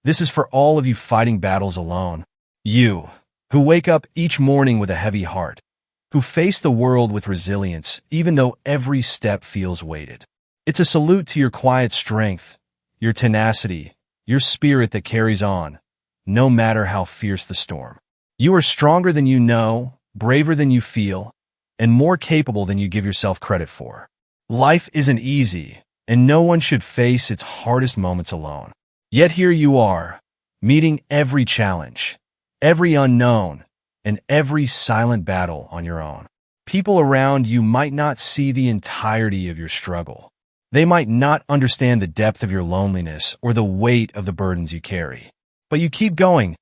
This is for all of you fighting battles alone. You, who wake up each morning with a heavy heart, who face the world with resilience even though every step feels weighted. It's a salute to your quiet strength, your tenacity, your spirit that carries on, no matter how fierce the storm. You are stronger than you know, braver than you feel, and more capable than you give yourself credit for. Life isn't easy, and no one should face its hardest moments alone. Yet here you are, meeting every challenge, every unknown, and every silent battle on your own. People around you might not see the entirety of your struggle. They might not understand the depth of your loneliness or the weight of the burdens you carry. But you keep going,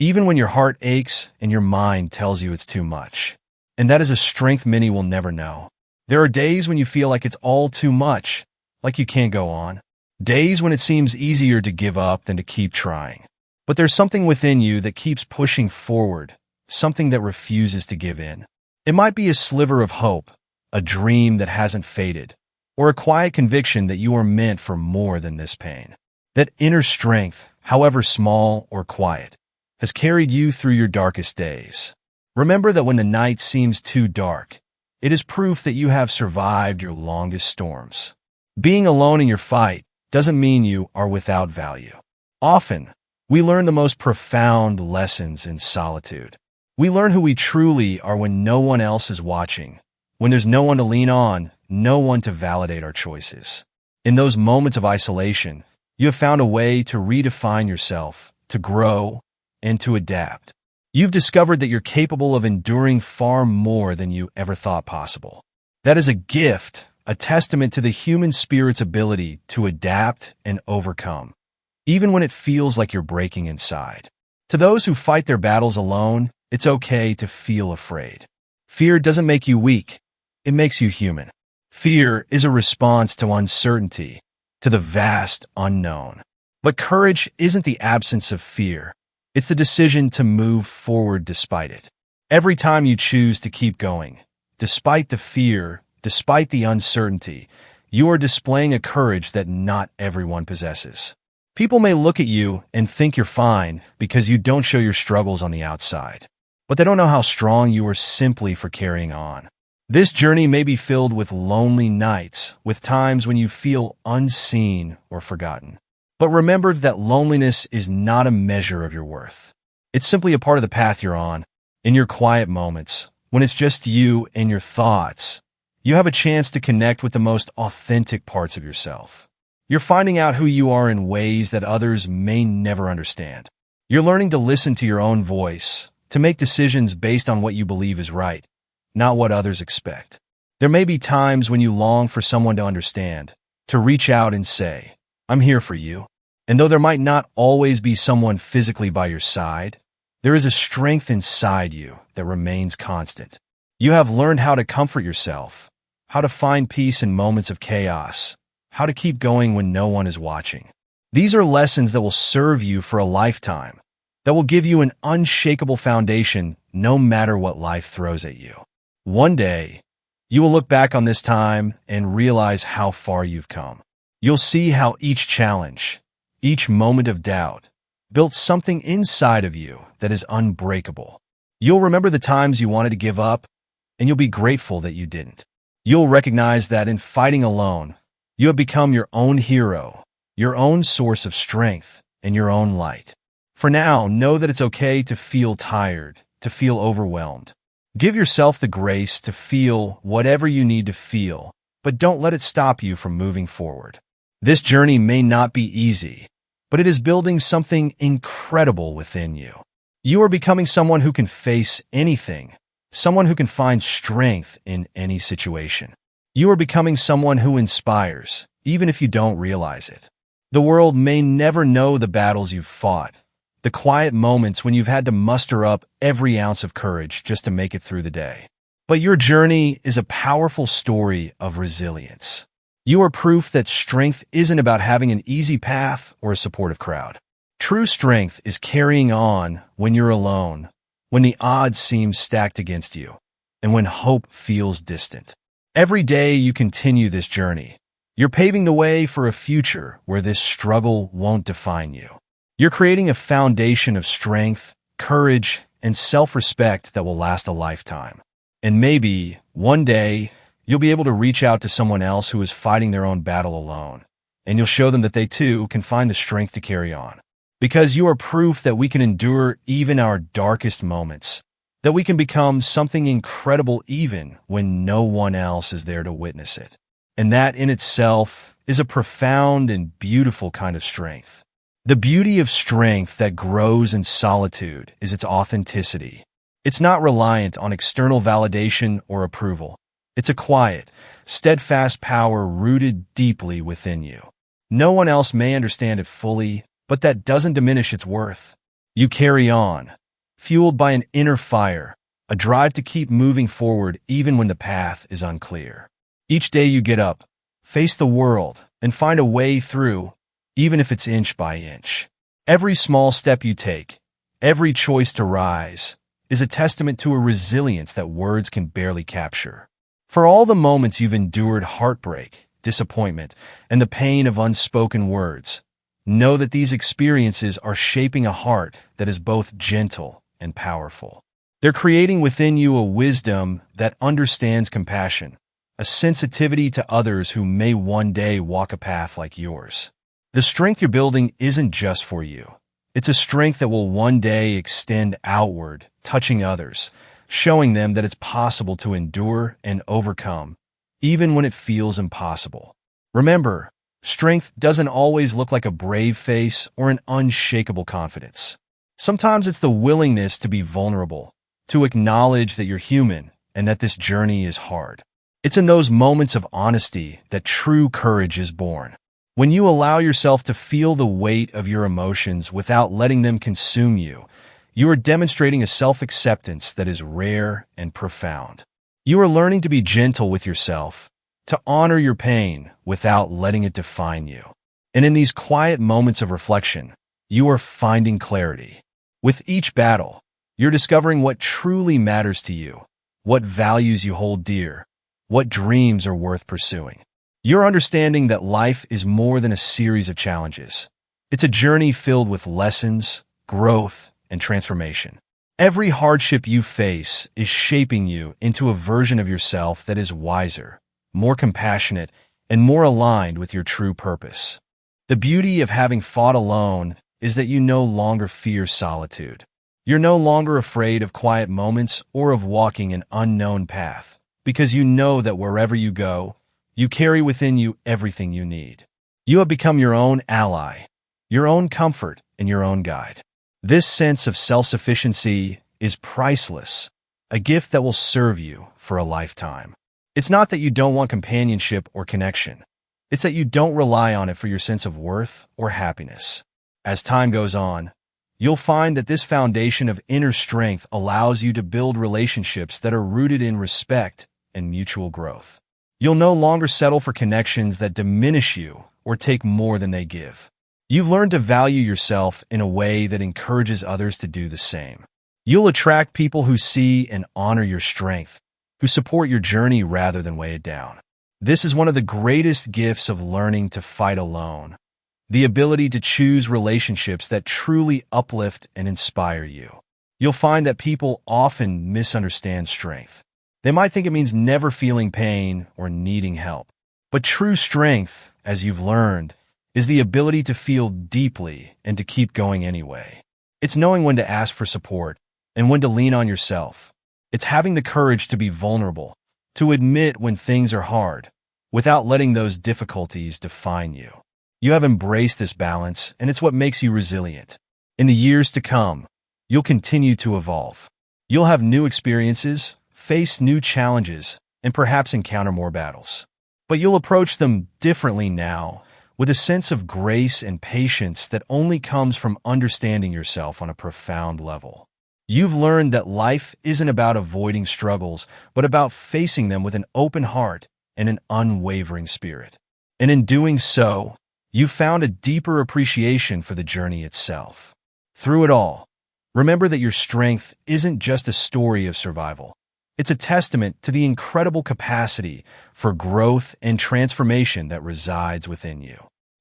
even when your heart aches and your mind tells you it's too much. And that is a strength many will never know. There are days when you feel like it's all too much, like you can't go on. Days when it seems easier to give up than to keep trying. But there's something within you that keeps pushing forward, something that refuses to give in. It might be a sliver of hope, a dream that hasn't faded, or a quiet conviction that you are meant for more than this pain. That inner strength, however small or quiet, has carried you through your darkest days. Remember that when the night seems too dark, it is proof that you have survived your longest storms. Being alone in your fight doesn't mean you are without value. Often, we learn the most profound lessons in solitude. We learn who we truly are when no one else is watching, when there's no one to lean on, no one to validate our choices. In those moments of isolation, you have found a way to redefine yourself, to grow, and to adapt. You've discovered that you're capable of enduring far more than you ever thought possible. That is a gift, a testament to the human spirit's ability to adapt and overcome, even when it feels like you're breaking inside. To those who fight their battles alone, it's okay to feel afraid. Fear doesn't make you weak, it makes you human. Fear is a response to uncertainty, to the vast unknown. But courage isn't the absence of fear. It's the decision to move forward despite it. Every time you choose to keep going, despite the fear, despite the uncertainty, you are displaying a courage that not everyone possesses. People may look at you and think you're fine because you don't show your struggles on the outside. But they don't know how strong you are simply for carrying on. This journey may be filled with lonely nights, with times when you feel unseen or forgotten. But remember that loneliness is not a measure of your worth. It's simply a part of the path you're on. In your quiet moments, when it's just you and your thoughts, you have a chance to connect with the most authentic parts of yourself. You're finding out who you are in ways that others may never understand. You're learning to listen to your own voice, to make decisions based on what you believe is right, not what others expect. There may be times when you long for someone to understand, to reach out and say, "I'm here for you." And though there might not always be someone physically by your side, there is a strength inside you that remains constant. You have learned how to comfort yourself, how to find peace in moments of chaos, how to keep going when no one is watching. These are lessons that will serve you for a lifetime, that will give you an unshakable foundation no matter what life throws at you. One day, you will look back on this time and realize how far you've come. You'll see how each challenge, each moment of doubt, built something inside of you that is unbreakable. You'll remember the times you wanted to give up, and you'll be grateful that you didn't. You'll recognize that in fighting alone, you have become your own hero, your own source of strength, and your own light. For now, know that it's okay to feel tired, to feel overwhelmed. Give yourself the grace to feel whatever you need to feel, but don't let it stop you from moving forward. This journey may not be easy, but it is building something incredible within you. You are becoming someone who can face anything, someone who can find strength in any situation. You are becoming someone who inspires, even if you don't realize it. The world may never know the battles you've fought, the quiet moments when you've had to muster up every ounce of courage just to make it through the day. But your journey is a powerful story of resilience. You are proof that strength isn't about having an easy path or a supportive crowd. True strength is carrying on when you're alone, when the odds seem stacked against you, and when hope feels distant. Every day you continue this journey, you're paving the way for a future where this struggle won't define you. You're creating a foundation of strength, courage, and self-respect that will last a lifetime. And maybe, one day, you'll be able to reach out to someone else who is fighting their own battle alone, and you'll show them that they too can find the strength to carry on. Because you are proof that we can endure even our darkest moments, that we can become something incredible even when no one else is there to witness it. And that in itself is a profound and beautiful kind of strength. The beauty of strength that grows in solitude is its authenticity. It's not reliant on external validation or approval. It's a quiet, steadfast power rooted deeply within you. No one else may understand it fully, but that doesn't diminish its worth. You carry on, fueled by an inner fire, a drive to keep moving forward even when the path is unclear. Each day you get up, face the world, and find a way through, even if it's inch by inch. Every small step you take, every choice to rise, is a testament to a resilience that words can barely capture. For all the moments you've endured heartbreak, disappointment, and the pain of unspoken words, know that these experiences are shaping a heart that is both gentle and powerful. They're creating within you a wisdom that understands compassion, a sensitivity to others who may one day walk a path like yours. The strength you're building isn't just for you. It's a strength that will one day extend outward, touching others, showing them that it's possible to endure and overcome, even when it feels impossible. Remember, strength doesn't always look like a brave face or an unshakable confidence. Sometimes it's the willingness to be vulnerable, to acknowledge that you're human and that this journey is hard. It's in those moments of honesty that true courage is born. When you allow yourself to feel the weight of your emotions without letting them consume you, you are demonstrating a self-acceptance that is rare and profound. You are learning to be gentle with yourself, to honor your pain without letting it define you. And in these quiet moments of reflection, you are finding clarity. With each battle, you're discovering what truly matters to you, what values you hold dear, what dreams are worth pursuing. You're understanding that life is more than a series of challenges. It's a journey filled with lessons, growth, and transformation. Every hardship you face is shaping you into a version of yourself that is wiser, more compassionate, and more aligned with your true purpose. The beauty of having fought alone is that you no longer fear solitude. You're no longer afraid of quiet moments or of walking an unknown path, because you know that wherever you go, you carry within you everything you need. You have become your own ally, your own comfort, and your own guide. This sense of self-sufficiency is priceless, a gift that will serve you for a lifetime. It's not that you don't want companionship or connection. It's that you don't rely on it for your sense of worth or happiness. As time goes on, you'll find that this foundation of inner strength allows you to build relationships that are rooted in respect and mutual growth. You'll no longer settle for connections that diminish you or take more than they give. You've learned to value yourself in a way that encourages others to do the same. You'll attract people who see and honor your strength, who support your journey rather than weigh it down. This is one of the greatest gifts of learning to fight alone, the ability to choose relationships that truly uplift and inspire you. You'll find that people often misunderstand strength. They might think it means never feeling pain or needing help. But true strength, as you've learned, is the ability to feel deeply and to keep going anyway. It's knowing when to ask for support and when to lean on yourself. It's having the courage to be vulnerable, to admit when things are hard, without letting those difficulties define you. You have embraced this balance, and it's what makes you resilient. In the years to come, you'll continue to evolve. You'll have new experiences, face new challenges, and perhaps encounter more battles. But you'll approach them differently now, with a sense of grace and patience that only comes from understanding yourself on a profound level. You've learned that life isn't about avoiding struggles, but about facing them with an open heart and an unwavering spirit. And in doing so, you've found a deeper appreciation for the journey itself. Through it all, remember that your strength isn't just a story of survival. It's a testament to the incredible capacity for growth and transformation that resides within you.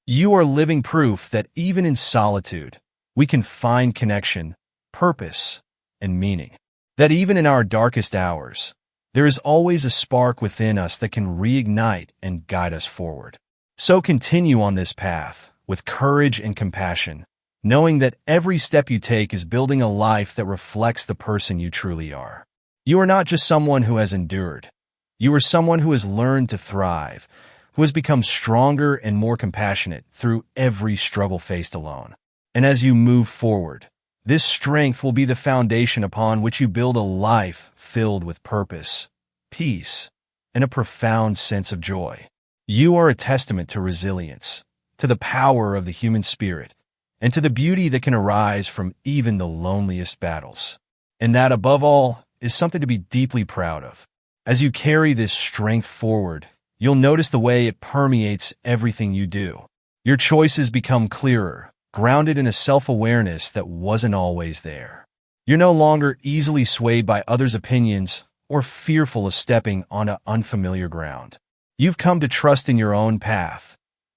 You are living proof that even in solitude, we can find connection, purpose, and meaning. That even in our darkest hours, there is always a spark within us that can reignite and guide us forward. So continue on this path with courage and compassion, knowing that every step you take is building a life that reflects the person you truly are. You are not just someone who has endured. You are someone who has learned to thrive, who has become stronger and more compassionate through every struggle faced alone. And as you move forward, this strength will be the foundation upon which you build a life filled with purpose, peace, and a profound sense of joy. You are a testament to resilience, to the power of the human spirit, and to the beauty that can arise from even the loneliest battles. And that, above all, is something to be deeply proud of. As you carry this strength forward, you'll notice the way it permeates everything you do. Your choices become clearer, grounded in a self-awareness that wasn't always there. You're no longer easily swayed by others' opinions or fearful of stepping onto unfamiliar ground. You've come to trust in your own path,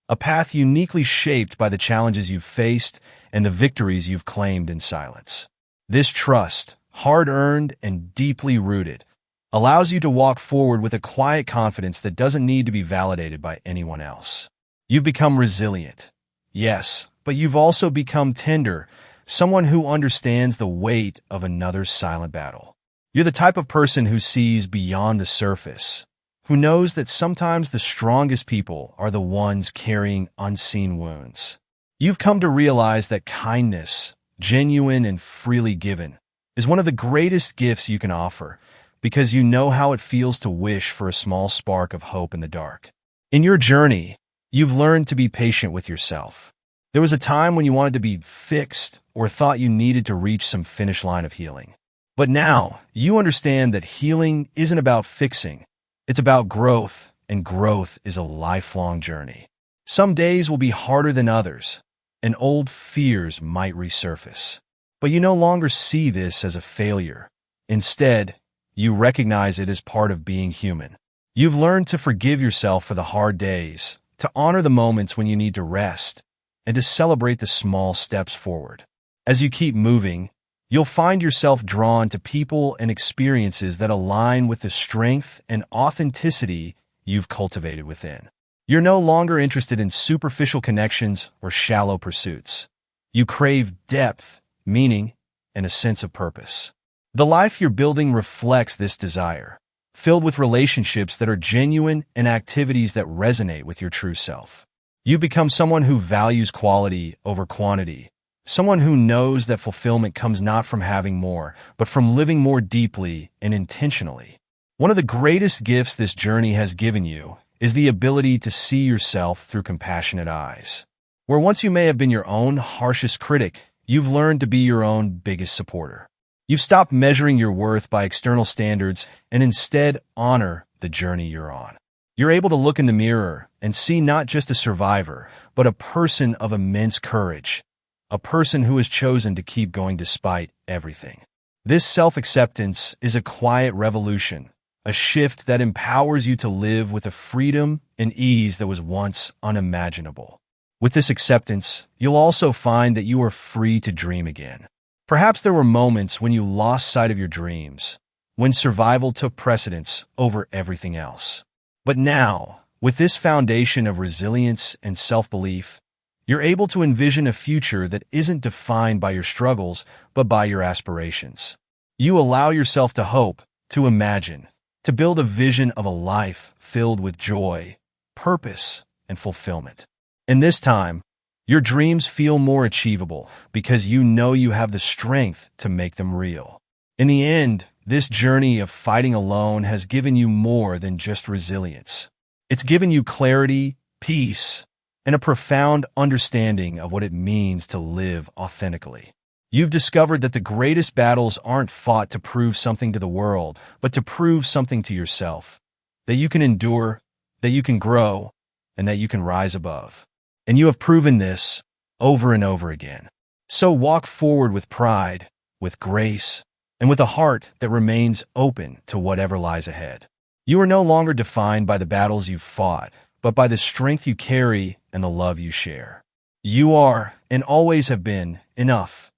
a path uniquely shaped by the challenges you've faced and the victories you've claimed in silence. This trust, hard-earned and deeply rooted, allows you to walk forward with a quiet confidence that doesn't need to be validated by anyone else. You've become resilient, yes, but you've also become tender, someone who understands the weight of another's silent battle. You're the type of person who sees beyond the surface, who knows that sometimes the strongest people are the ones carrying unseen wounds. You've come to realize that kindness, genuine and freely given, is one of the greatest gifts you can offer, because you know how it feels to wish for a small spark of hope in the dark. In your journey, you've learned to be patient with yourself. There was a time when you wanted to be fixed or thought you needed to reach some finish line of healing. But now, you understand that healing isn't about fixing. It's about growth, and growth is a lifelong journey. Some days will be harder than others, and old fears might resurface. But you no longer see this as a failure. Instead, you recognize it as part of being human. You've learned to forgive yourself for the hard days, to honor the moments when you need to rest, and to celebrate the small steps forward. As you keep moving, you'll find yourself drawn to people and experiences that align with the strength and authenticity you've cultivated within. You're no longer interested in superficial connections or shallow pursuits. You crave depth, meaning, and a sense of purpose. The life you're building reflects this desire, filled with relationships that are genuine and activities that resonate with your true self. You've become someone who values quality over quantity, someone who knows that fulfillment comes not from having more, but from living more deeply and intentionally. One of the greatest gifts this journey has given you is the ability to see yourself through compassionate eyes. Where once you may have been your own harshest critic, you've learned to be your own biggest supporter. You've stopped measuring your worth by external standards and instead honor the journey you're on. You're able to look in the mirror and see not just a survivor, but a person of immense courage, a person who has chosen to keep going despite everything. This self-acceptance is a quiet revolution, a shift that empowers you to live with a freedom and ease that was once unimaginable. With this acceptance, you'll also find that you are free to dream again. Perhaps there were moments when you lost sight of your dreams, when survival took precedence over everything else. But now, with this foundation of resilience and self-belief, you're able to envision a future that isn't defined by your struggles, but by your aspirations. You allow yourself to hope, to imagine, to build a vision of a life filled with joy, purpose, and fulfillment. And this time, your dreams feel more achievable because you know you have the strength to make them real. In the end, this journey of fighting alone has given you more than just resilience. It's given you clarity, peace, and a profound understanding of what it means to live authentically. You've discovered that the greatest battles aren't fought to prove something to the world, but to prove something to yourself. That you can endure, that you can grow, and that you can rise above. And you have proven this over and over again. So walk forward with pride, with grace, and with a heart that remains open to whatever lies ahead. You are no longer defined by the battles you've fought, but by the strength you carry and the love you share. You are, and always have been, enough,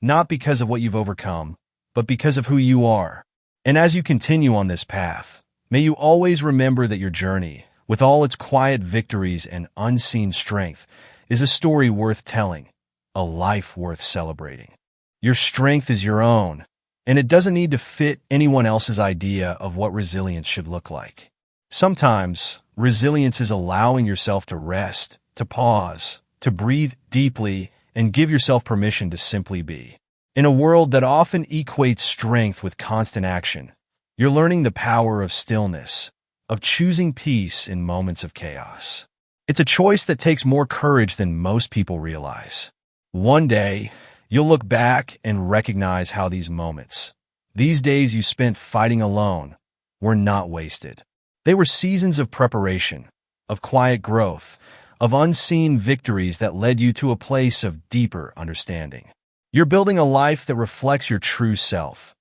not because of what you've overcome, but because of who you are. And as you continue on this path, may you always remember that your journey, with all its quiet victories and unseen strength, is a story worth telling, a life worth celebrating. Your strength is your own, and it doesn't need to fit anyone else's idea of what resilience should look like. Sometimes, resilience is allowing yourself to rest, to pause, to breathe deeply, and give yourself permission to simply be. In a world that often equates strength with constant action, you're learning the power of stillness, of choosing peace in moments of chaos. It's a choice that takes more courage than most people realize. One day, you'll look back and recognize how these moments, these days you spent fighting alone, were not wasted. They were seasons of preparation, of quiet growth, of unseen victories that led you to a place of deeper understanding. You're building a life that reflects your true self,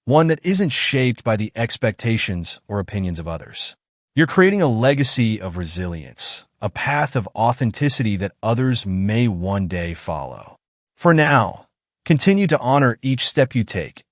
one that isn't shaped by the expectations or opinions of others. You're creating a legacy of resilience, a path of authenticity that others may one day follow. For now, continue to honor each step you take,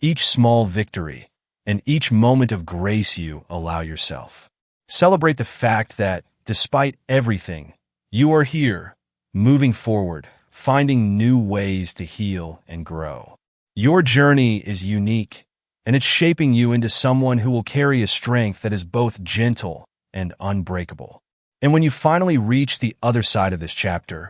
each small victory, and each moment of grace you allow yourself. Celebrate the fact that, despite everything, you are here, moving forward, finding new ways to heal and grow. Your journey is unique, and it's shaping you into someone who will carry a strength that is both gentle and unbreakable. And when you finally reach the other side of this chapter,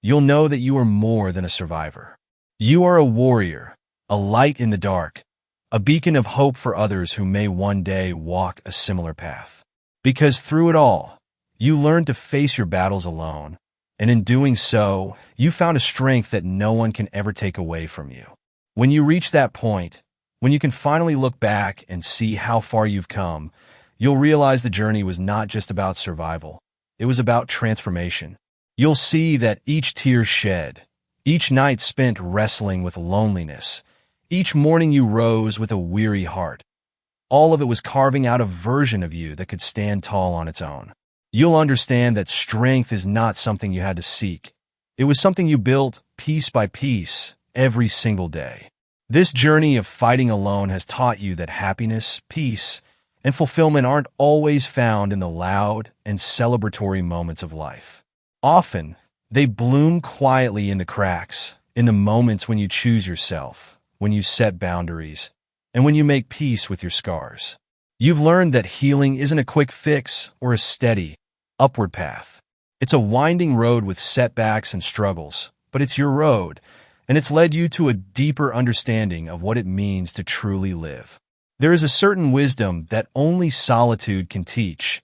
you'll know that you are more than a survivor. You are a warrior, a light in the dark, a beacon of hope for others who may one day walk a similar path. Because through it all, you learned to face your battles alone, and in doing so, you found a strength that no one can ever take away from you. When you reach that point, when you can finally look back and see how far you've come, you'll realize the journey was not just about survival. It was about transformation. You'll see that each tear shed, each night spent wrestling with loneliness, each morning you rose with a weary heart, all of it was carving out a version of you that could stand tall on its own. You'll understand that strength is not something you had to seek. It was something you built piece by piece every single day. This journey of fighting alone has taught you that happiness, peace, and fulfillment aren't always found in the loud and celebratory moments of life. Often, they bloom quietly in the cracks, in the moments when you choose yourself, when you set boundaries, and when you make peace with your scars. You've learned that healing isn't a quick fix or a steady, upward path. It's a winding road with setbacks and struggles, but it's your road, and it's led you to a deeper understanding of what it means to truly live. There is a certain wisdom that only solitude can teach,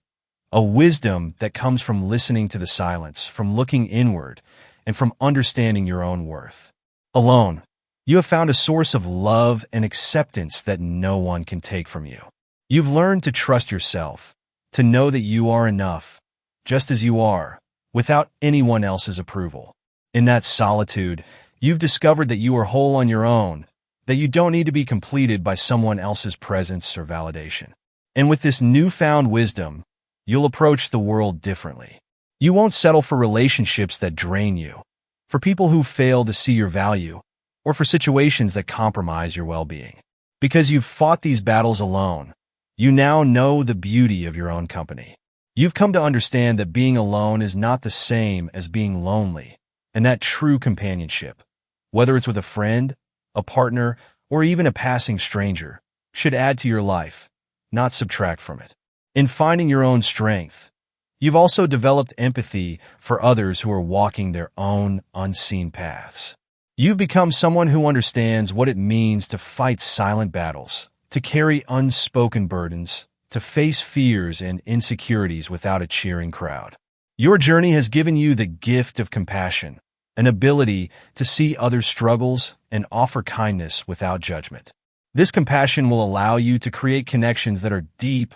a wisdom that comes from listening to the silence, from looking inward, and from understanding your own worth. Alone, you have found a source of love and acceptance that no one can take from you. You've learned to trust yourself, to know that you are enough, just as you are, without anyone else's approval. In that solitude, you've discovered that you are whole on your own, that you don't need to be completed by someone else's presence or validation. And with this newfound wisdom, you'll approach the world differently. You won't settle for relationships that drain you, for people who fail to see your value, or for situations that compromise your well-being. Because you've fought these battles alone, you now know the beauty of your own company. You've come to understand that being alone is not the same as being lonely, and that true companionship, whether it's with a friend, a partner, or even a passing stranger, should add to your life, not subtract from it. In finding your own strength, you've also developed empathy for others who are walking their own unseen paths. You've become someone who understands what it means to fight silent battles, to carry unspoken burdens, to face fears and insecurities without a cheering crowd. Your journey has given you the gift of compassion, an ability to see others' struggles and offer kindness without judgment. This compassion will allow you to create connections that are deep,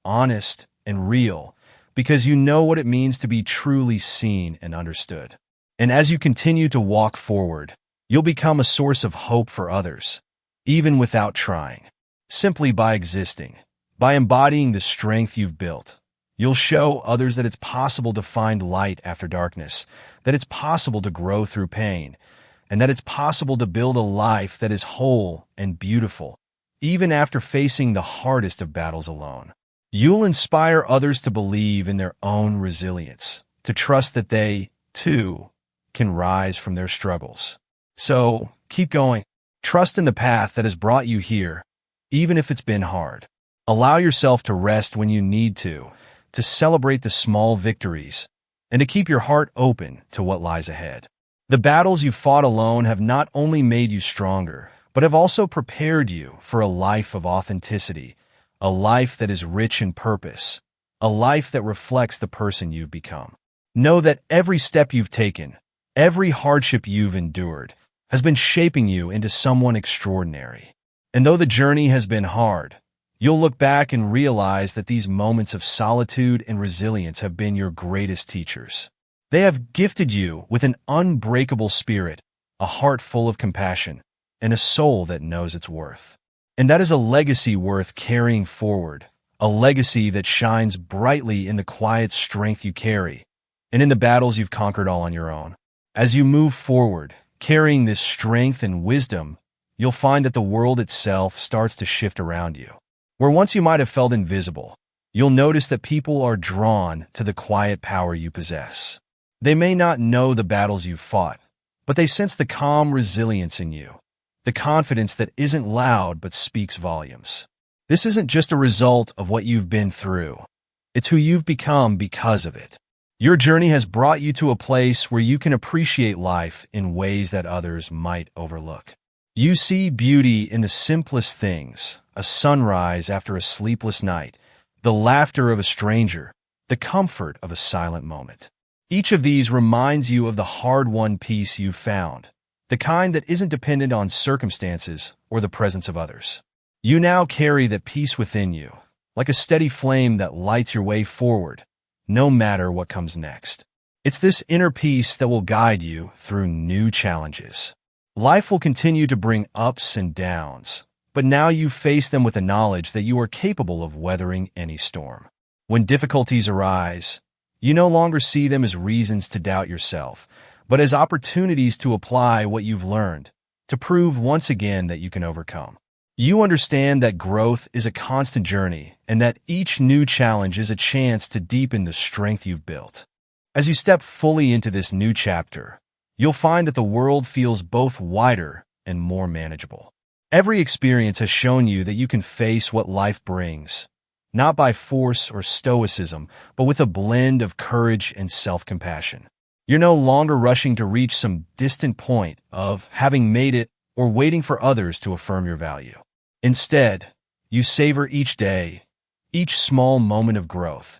honest, and real, because you know what it means to be truly seen and understood. And as you continue to walk forward, you'll become a source of hope for others, even without trying. Simply by existing, by embodying the strength you've built, You'll show others that it's possible to find light after darkness, that it's possible to grow through pain, and that it's possible to build a life that is whole and beautiful, even after facing the hardest of battles alone. You'll inspire others to believe in their own resilience, to trust that they, too, can rise from their struggles. So, keep going. Trust in the path that has brought you here, even if it's been hard. Allow yourself to rest when you need to celebrate the small victories, and to keep your heart open to what lies ahead. The battles you fought alone have not only made you stronger, but have also prepared you for a life of authenticity, a life that is rich in purpose, a life that reflects the person you've become. Know that every step you've taken, every hardship you've endured, has been shaping you into someone extraordinary. And though the journey has been hard, you'll look back and realize that these moments of solitude and resilience have been your greatest teachers. They have gifted you with an unbreakable spirit, a heart full of compassion, and a soul that knows its worth. And that is a legacy worth carrying forward, a legacy that shines brightly in the quiet strength you carry, and in the battles you've conquered all on your own. As you move forward, carrying this strength and wisdom, you'll find that the world itself starts to shift around you. Where once you might have felt invisible, you'll notice that people are drawn to the quiet power you possess. They may not know the battles you've fought, but they sense the calm resilience in you, the confidence that isn't loud but speaks volumes. This isn't just a result of what you've been through. It's who you've become because of it. Your journey has brought you to a place where you can appreciate life in ways that others might overlook. You see beauty in the simplest things, a sunrise after a sleepless night, the laughter of a stranger, the comfort of a silent moment. Each of these reminds you of the hard-won peace you've found, the kind that isn't dependent on circumstances or the presence of others. You now carry that peace within you, like a steady flame that lights your way forward, no matter what comes next. It's this inner peace that will guide you through new challenges. Life will continue to bring ups and downs, but now you face them with the knowledge that you are capable of weathering any storm. When difficulties arise, you no longer see them as reasons to doubt yourself, but as opportunities to apply what you've learned, to prove once again that you can overcome. You understand that growth is a constant journey and that each new challenge is a chance to deepen the strength you've built. As you step fully into this new chapter, you'll find that the world feels both wider and more manageable. Every experience has shown you that you can face what life brings, not by force or stoicism, but with a blend of courage and self-compassion. You're no longer rushing to reach some distant point of having made it or waiting for others to affirm your value. Instead, you savor each day, each small moment of growth,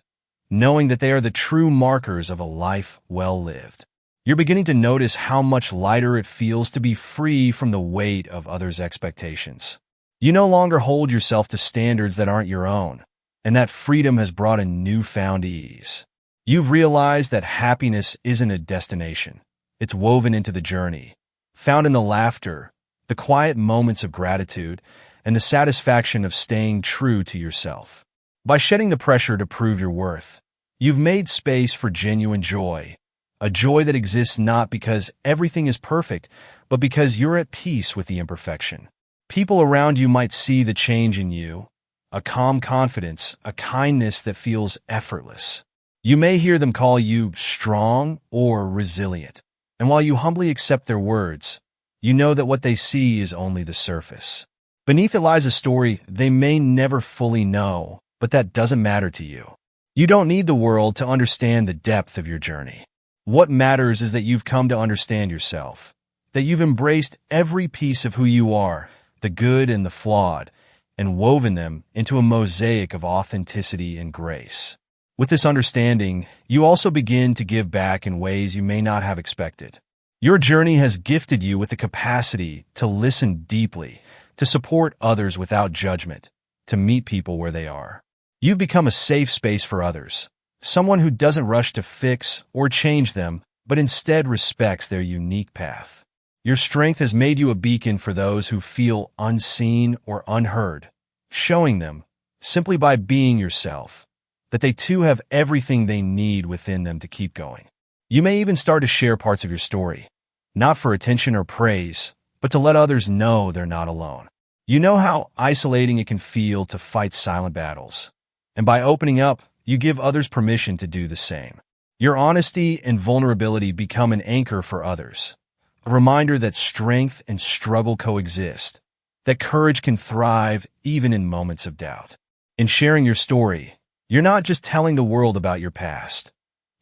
knowing that they are the true markers of a life well lived. You're beginning to notice how much lighter it feels to be free from the weight of others' expectations. You no longer hold yourself to standards that aren't your own, and that freedom has brought a newfound ease. You've realized that happiness isn't a destination. It's woven into the journey, found in the laughter, the quiet moments of gratitude, and the satisfaction of staying true to yourself. By shedding the pressure to prove your worth, you've made space for genuine joy, a joy that exists not because everything is perfect, but because you're at peace with the imperfection. People around you might see the change in you, a calm confidence, a kindness that feels effortless. You may hear them call you strong or resilient, and while you humbly accept their words, you know that what they see is only the surface. Beneath it lies a story they may never fully know, but that doesn't matter to you. You don't need the world to understand the depth of your journey. What matters is that you've come to understand yourself, that you've embraced every piece of who you are, the good and the flawed, and woven them into a mosaic of authenticity and grace. With this understanding, you also begin to give back in ways you may not have expected. Your journey has gifted you with the capacity to listen deeply, to support others without judgment, to meet people where they are. You've become a safe space for others, someone who doesn't rush to fix or change them, but instead respects their unique path. Your strength has made you a beacon for those who feel unseen or unheard, showing them, simply by being yourself, that they too have everything they need within them to keep going. You may even start to share parts of your story, not for attention or praise, but to let others know they're not alone. You know how isolating it can feel to fight silent battles, and by opening up, you give others permission to do the same. Your honesty and vulnerability become an anchor for others, a reminder that strength and struggle coexist, that courage can thrive even in moments of doubt. In sharing your story, you're not just telling the world about your past.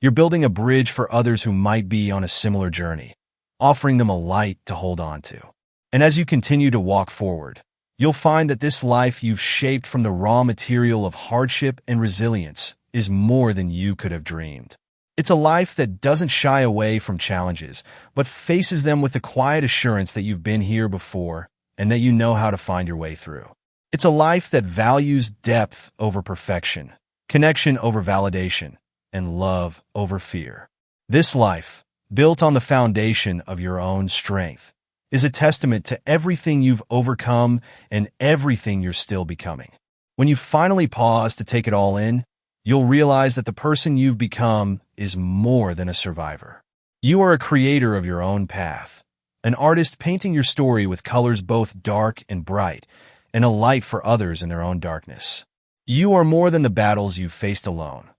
You're building a bridge for others who might be on a similar journey, offering them a light to hold on to. And as you continue to walk forward, you'll find that this life you've shaped from the raw material of hardship and resilience is more than you could have dreamed. It's a life that doesn't shy away from challenges, but faces them with the quiet assurance that you've been here before and that you know how to find your way through. It's a life that values depth over perfection, connection over validation, and love over fear. This life, built on the foundation of your own strength, is a testament to everything you've overcome and everything you're still becoming. When you finally pause to take it all in, you'll realize that the person you've become is more than a survivor. You are a creator of your own path, an artist painting your story with colors both dark and bright, and a light for others in their own darkness. You are more than the battles you've faced alone.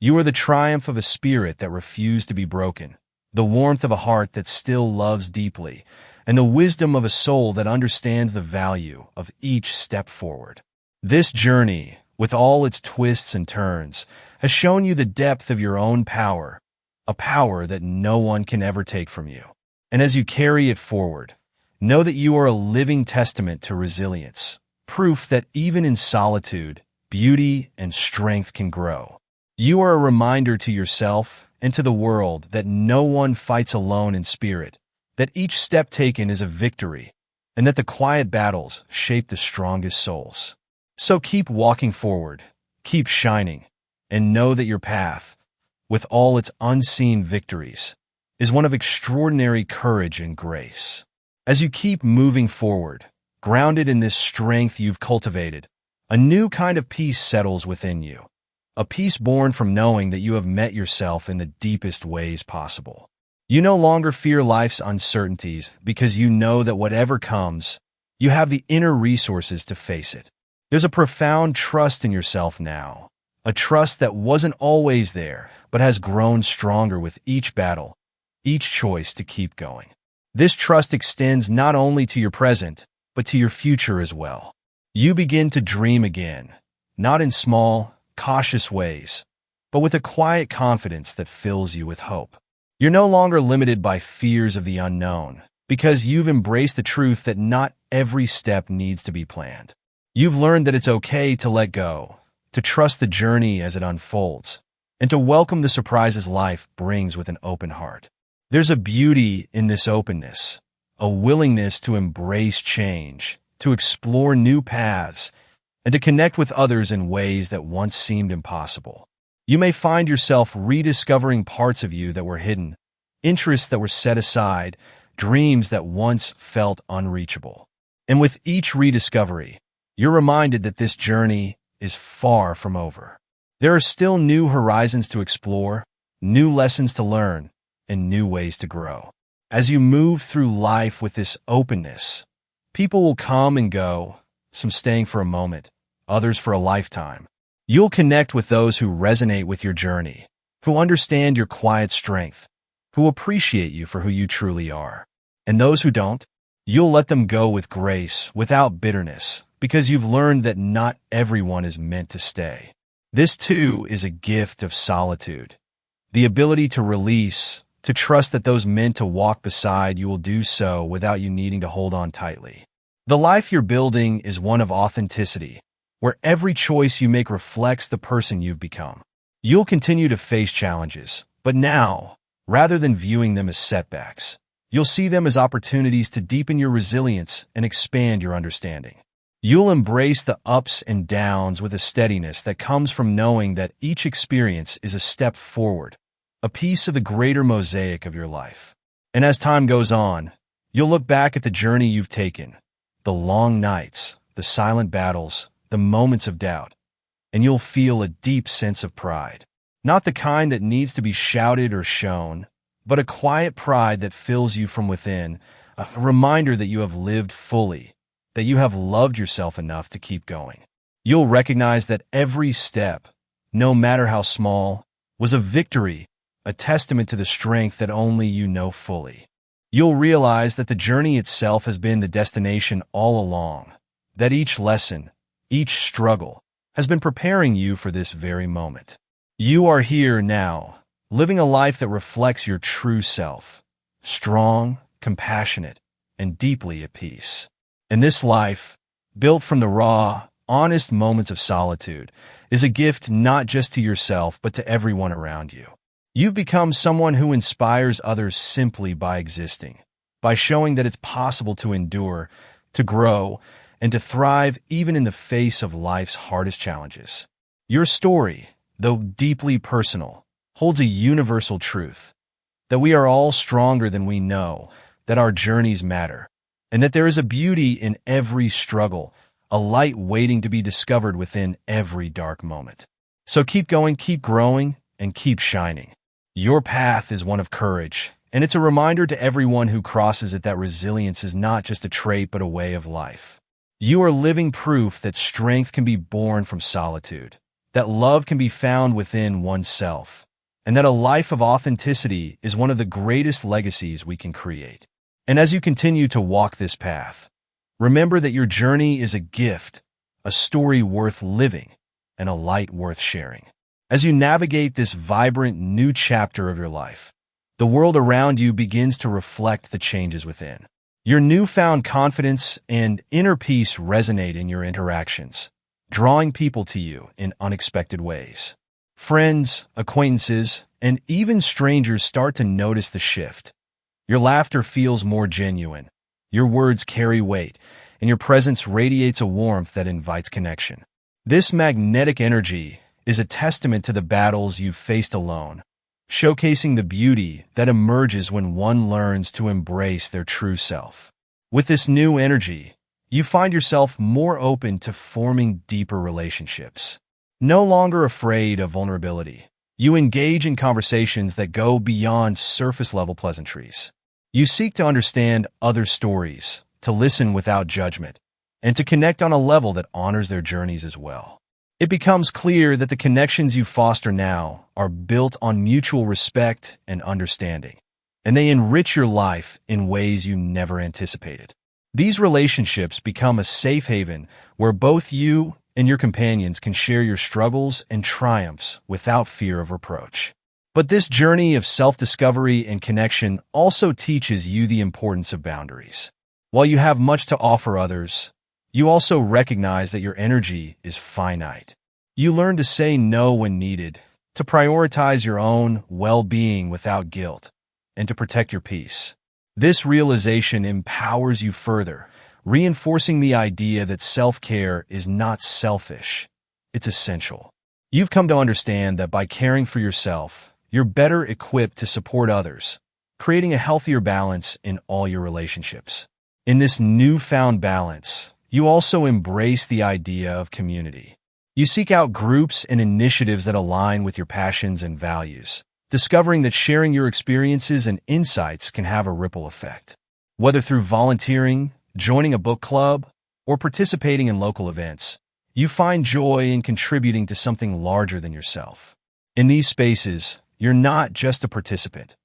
You are the triumph of a spirit that refused to be broken, the warmth of a heart that still loves deeply, and the wisdom of a soul that understands the value of each step forward. This journey, with all its twists and turns, has shown you the depth of your own power, a power that no one can ever take from you. And as you carry it forward, know that you are a living testament to resilience, proof that even in solitude, beauty and strength can grow. You are a reminder to yourself and to the world that no one fights alone in spirit, that each step taken is a victory, and that the quiet battles shape the strongest souls. So keep walking forward, keep shining, and know that your path, with all its unseen victories, is one of extraordinary courage and grace. As you keep moving forward, grounded in this strength you've cultivated, a new kind of peace settles within you, a peace born from knowing that you have met yourself in the deepest ways possible. You no longer fear life's uncertainties because you know that whatever comes, you have the inner resources to face it. There's a profound trust in yourself now, a trust that wasn't always there, but has grown stronger with each battle, each choice to keep going. This trust extends not only to your present, but to your future as well. You begin to dream again, not in small, cautious ways, but with a quiet confidence that fills you with hope. You're no longer limited by fears of the unknown, because you've embraced the truth that not every step needs to be planned. You've learned that it's okay to let go, to trust the journey as it unfolds, and to welcome the surprises life brings with an open heart. There's a beauty in this openness, a willingness to embrace change, to explore new paths, and to connect with others in ways that once seemed impossible. You may find yourself rediscovering parts of you that were hidden, interests that were set aside, dreams that once felt unreachable. And with each rediscovery, you're reminded that this journey is far from over. There are still new horizons to explore, new lessons to learn, and new ways to grow. As you move through life with this openness, people will come and go, some staying for a moment, others for a lifetime. You'll connect with those who resonate with your journey, who understand your quiet strength, who appreciate you for who you truly are. And those who don't, you'll let them go with grace, without bitterness, because you've learned that not everyone is meant to stay. This too is a gift of solitude, the ability to release, to trust that those meant to walk beside you will do so without you needing to hold on tightly. The life you're building is one of authenticity, where every choice you make reflects the person you've become. You'll continue to face challenges, but now, rather than viewing them as setbacks, you'll see them as opportunities to deepen your resilience and expand your understanding. You'll embrace the ups and downs with a steadiness that comes from knowing that each experience is a step forward, a piece of the greater mosaic of your life. And as time goes on, you'll look back at the journey you've taken, the long nights, the silent battles, the moments of doubt, and you'll feel a deep sense of pride. Not the kind that needs to be shouted or shown, but a quiet pride that fills you from within, a reminder that you have lived fully, that you have loved yourself enough to keep going. You'll recognize that every step, no matter how small, was a victory, a testament to the strength that only you know fully. You'll realize that the journey itself has been the destination all along, that each lesson, each struggle, has been preparing you for this very moment. You are here now, living a life that reflects your true self, strong, compassionate, and deeply at peace. And this life, built from the raw, honest moments of solitude, is a gift not just to yourself but to everyone around you. You've become someone who inspires others simply by existing, by showing that it's possible to endure, to grow, and to thrive even in the face of life's hardest challenges. Your story, though deeply personal, holds a universal truth, that we are all stronger than we know, that our journeys matter, and that there is a beauty in every struggle, a light waiting to be discovered within every dark moment. So keep going, keep growing, and keep shining. Your path is one of courage, and it's a reminder to everyone who crosses it that resilience is not just a trait but a way of life. You are living proof that strength can be born from solitude, that love can be found within oneself, and that a life of authenticity is one of the greatest legacies we can create. And as you continue to walk this path, remember that your journey is a gift, a story worth living, and a light worth sharing. As you navigate this vibrant new chapter of your life, the world around you begins to reflect the changes within. Your newfound confidence and inner peace resonate in your interactions, drawing people to you in unexpected ways. Friends, acquaintances, and even strangers start to notice the shift. Your laughter feels more genuine, your words carry weight, and your presence radiates a warmth that invites connection. This magnetic energy is a testament to the battles you've faced alone, showcasing the beauty that emerges when one learns to embrace their true self. With this new energy, you find yourself more open to forming deeper relationships. No longer afraid of vulnerability, you engage in conversations that go beyond surface-level pleasantries. You seek to understand others' stories, to listen without judgment, and to connect on a level that honors their journeys as well. It becomes clear that the connections you foster now are built on mutual respect and understanding, and they enrich your life in ways you never anticipated. These relationships become a safe haven where both you and your companions can share your struggles and triumphs without fear of reproach. But this journey of self-discovery and connection also teaches you the importance of boundaries. While you have much to offer others, you also recognize that your energy is finite. You learn to say no when needed, to prioritize your own well-being without guilt, and to protect your peace. This realization empowers you further, reinforcing the idea that self-care is not selfish, it's essential. You've come to understand that by caring for yourself, you're better equipped to support others, creating a healthier balance in all your relationships. In this newfound balance, you also embrace the idea of community. You seek out groups and initiatives that align with your passions and values, discovering that sharing your experiences and insights can have a ripple effect. Whether through volunteering, joining a book club, or participating in local events, you find joy in contributing to something larger than yourself. In these spaces, you're not just a participant.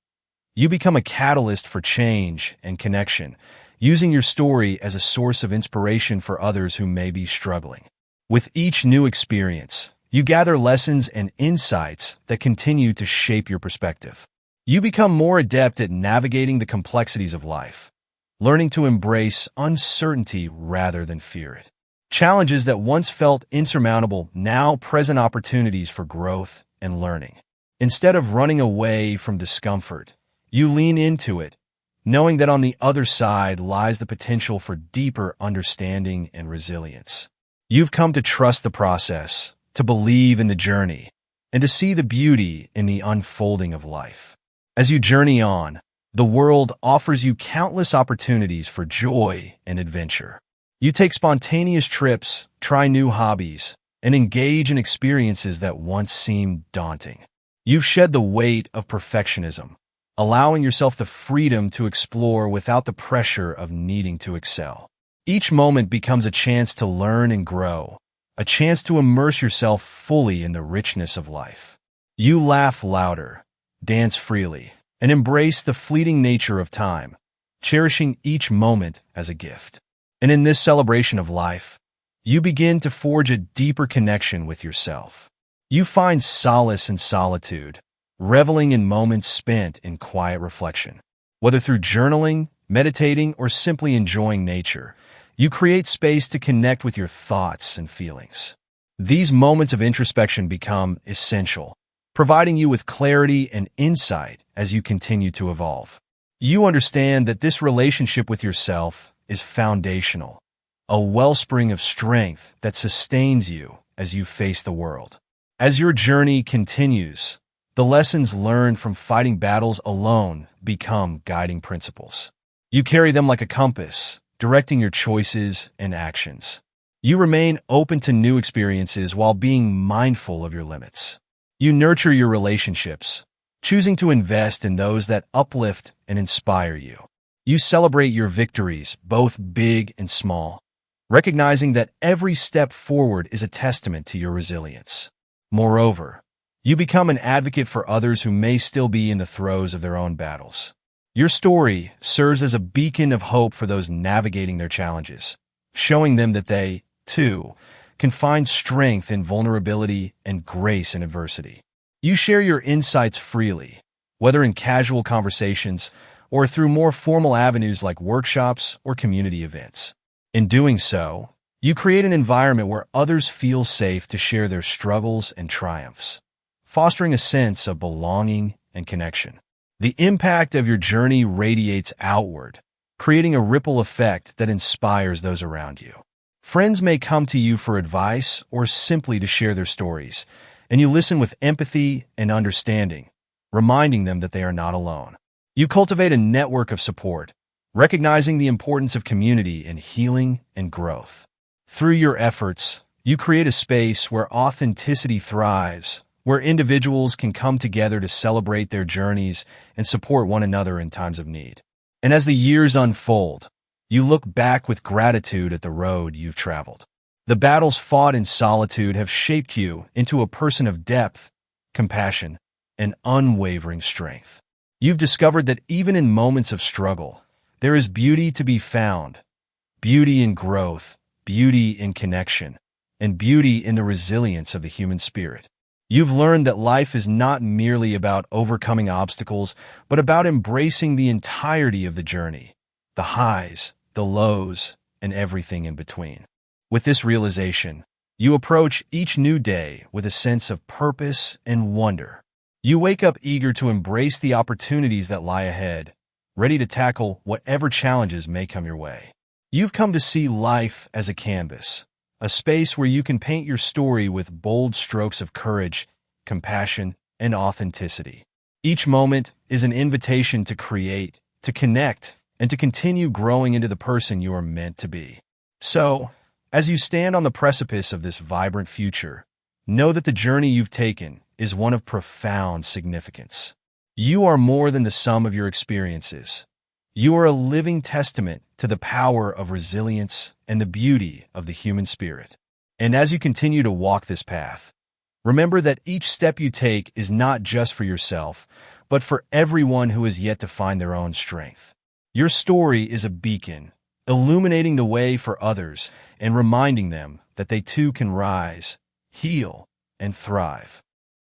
You become a catalyst for change and connection, using your story as a source of inspiration for others who may be struggling. With each new experience, you gather lessons and insights that continue to shape your perspective. You become more adept at navigating the complexities of life, learning to embrace uncertainty rather than fear it. Challenges that once felt insurmountable now present opportunities for growth and learning. Instead of running away from discomfort, you lean into it, knowing that on the other side lies the potential for deeper understanding and resilience. You've come to trust the process, to believe in the journey, and to see the beauty in the unfolding of life. As you journey on, the world offers you countless opportunities for joy and adventure. You take spontaneous trips, try new hobbies, and engage in experiences that once seemed daunting. You've shed the weight of perfectionism, allowing yourself the freedom to explore without the pressure of needing to excel. Each moment becomes a chance to learn and grow, a chance to immerse yourself fully in the richness of life. You laugh louder, dance freely, and embrace the fleeting nature of time, cherishing each moment as a gift. And in this celebration of life, you begin to forge a deeper connection with yourself. You find solace in solitude, reveling in moments spent in quiet reflection. Whether through journaling, meditating, or simply enjoying nature, you create space to connect with your thoughts and feelings. These moments of introspection become essential, providing you with clarity and insight as you continue to evolve. You understand that this relationship with yourself is foundational, a wellspring of strength that sustains you as you face the world. As your journey continues, the lessons learned from fighting battles alone become guiding principles. You carry them like a compass, directing your choices and actions. You remain open to new experiences while being mindful of your limits. You nurture your relationships, choosing to invest in those that uplift and inspire you. You celebrate your victories, both big and small, recognizing that every step forward is a testament to your resilience. Moreover, you become an advocate for others who may still be in the throes of their own battles. Your story serves as a beacon of hope for those navigating their challenges, showing them that they, too, can find strength in vulnerability and grace in adversity. You share your insights freely, whether in casual conversations or through more formal avenues like workshops or community events. In doing so, you create an environment where others feel safe to share their struggles and triumphs, fostering a sense of belonging and connection. The impact of your journey radiates outward, creating a ripple effect that inspires those around you. Friends may come to you for advice or simply to share their stories, and you listen with empathy and understanding, reminding them that they are not alone. You cultivate a network of support, recognizing the importance of community in healing and growth. Through your efforts, you create a space where authenticity thrives, where individuals can come together to celebrate their journeys and support one another in times of need. And as the years unfold, you look back with gratitude at the road you've traveled. The battles fought in solitude have shaped you into a person of depth, compassion, and unwavering strength. You've discovered that even in moments of struggle, there is beauty to be found, beauty in growth, beauty in connection, and beauty in the resilience of the human spirit. You've learned that life is not merely about overcoming obstacles, but about embracing the entirety of the journey, the highs, the lows, and everything in between. With this realization, you approach each new day with a sense of purpose and wonder. You wake up eager to embrace the opportunities that lie ahead, ready to tackle whatever challenges may come your way. You've come to see life as a canvas, a space where you can paint your story with bold strokes of courage, compassion, and authenticity. Each moment is an invitation to create, to connect, and to continue growing into the person you are meant to be. So, as you stand on the precipice of this vibrant future, know that the journey you've taken is one of profound significance. You are more than the sum of your experiences. You are a living testament to the power of resilience and the beauty of the human spirit. And as you continue to walk this path, remember that each step you take is not just for yourself, but for everyone who has yet to find their own strength. Your story is a beacon, illuminating the way for others and reminding them that they too can rise, heal, and thrive.